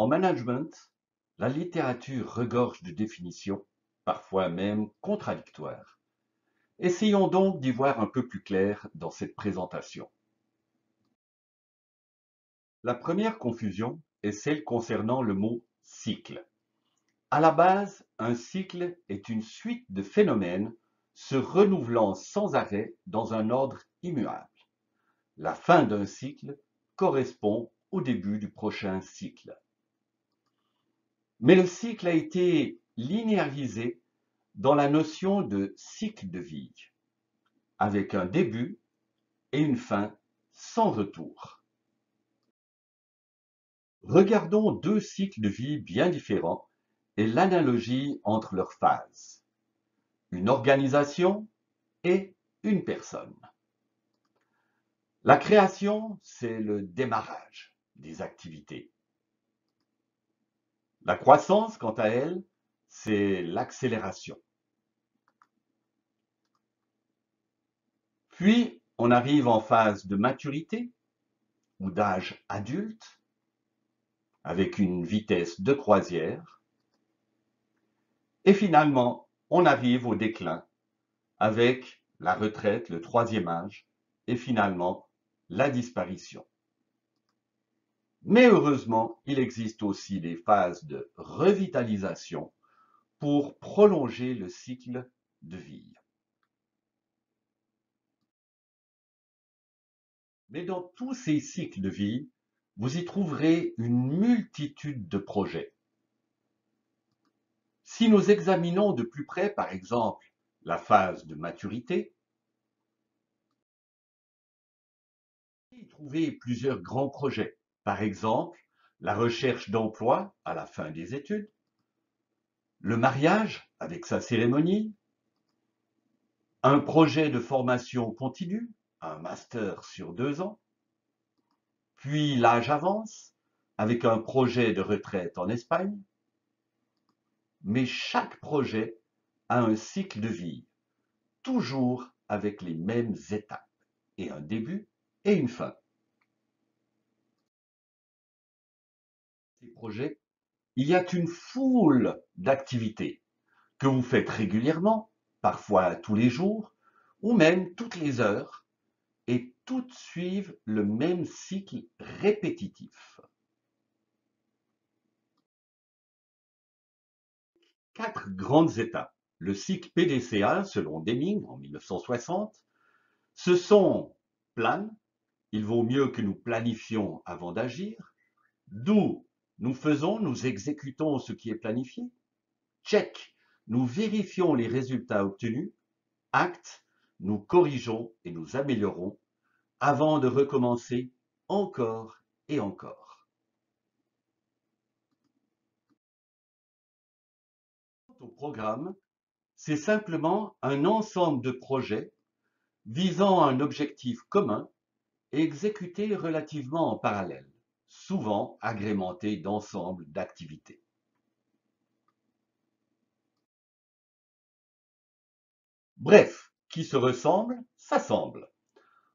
En management, la littérature regorge de définitions, parfois même contradictoires. Essayons donc d'y voir un peu plus clair dans cette présentation. La première confusion est celle concernant le mot cycle. À la base, un cycle est une suite de phénomènes se renouvelant sans arrêt dans un ordre immuable. La fin d'un cycle correspond au début du prochain cycle. Mais le cycle a été linéarisé dans la notion de cycle de vie, avec un début et une fin sans retour. Regardons deux cycles de vie bien différents et l'analogie entre leurs phases. Une organisation et une personne. La création, c'est le démarrage des activités. La croissance, quant à elle, c'est l'accélération. Puis, on arrive en phase de maturité ou d'âge adulte, avec une vitesse de croisière. Et finalement, on arrive au déclin, avec la retraite, le troisième âge, et finalement, la disparition. Mais heureusement, il existe aussi des phases de revitalisation pour prolonger le cycle de vie. Mais dans tous ces cycles de vie, vous y trouverez une multitude de projets. Si nous examinons de plus près, par exemple, la phase de maturité, vous y trouvez plusieurs grands projets. Par exemple, la recherche d'emploi à la fin des études, le mariage avec sa cérémonie, un projet de formation continue, un master sur 2 ans, puis l'âge avance avec un projet de retraite en Espagne. Mais chaque projet a un cycle de vie, toujours avec les mêmes étapes, et un début et une fin. Ces projets, il y a une foule d'activités que vous faites régulièrement, parfois tous les jours, ou même toutes les heures, et toutes suivent le même cycle répétitif. 4 grandes étapes. Le cycle PDCA, selon Deming en 1960, ce sont plan, il vaut mieux que nous planifions avant d'agir. Do, nous faisons, nous exécutons ce qui est planifié. Check, nous vérifions les résultats obtenus. Act, nous corrigeons et nous améliorons avant de recommencer encore et encore. Quant au programme, c'est simplement un ensemble de projets visant un objectif commun et exécutés relativement en parallèle, souvent agrémentés d'ensembles d'activités. Bref, qui se ressemble, s'assemble.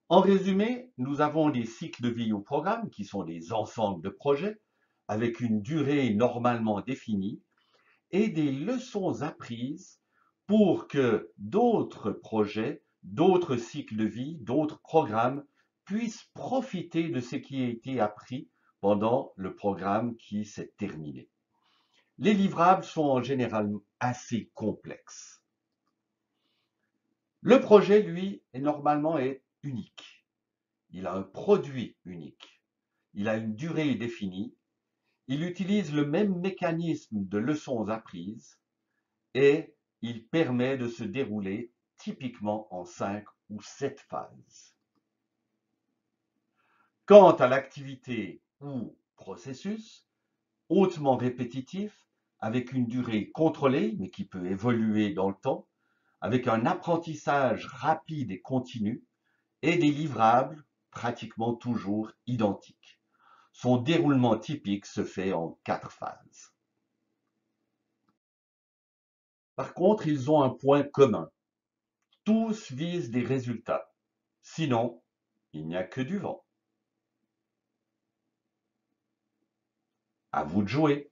En résumé, nous avons des cycles de vie au programme qui sont des ensembles de projets avec une durée normalement définie et des leçons apprises pour que d'autres projets, d'autres cycles de vie, d'autres programmes puissent profiter de ce qui a été appris pendant le programme qui s'est terminé. Les livrables sont en général assez complexes. Le projet, lui, normalement est unique. Il a un produit unique. Il a une durée définie. Il utilise le même mécanisme de leçons apprises et il permet de se dérouler typiquement en 5 ou 7 phases. Quant à l'activité ou processus, hautement répétitif, avec une durée contrôlée, mais qui peut évoluer dans le temps, avec un apprentissage rapide et continu, et des livrables pratiquement toujours identiques. Son déroulement typique se fait en 4 phases. Par contre, ils ont un point commun. Tous visent des résultats. Sinon, il n'y a que du vent. À vous de jouer.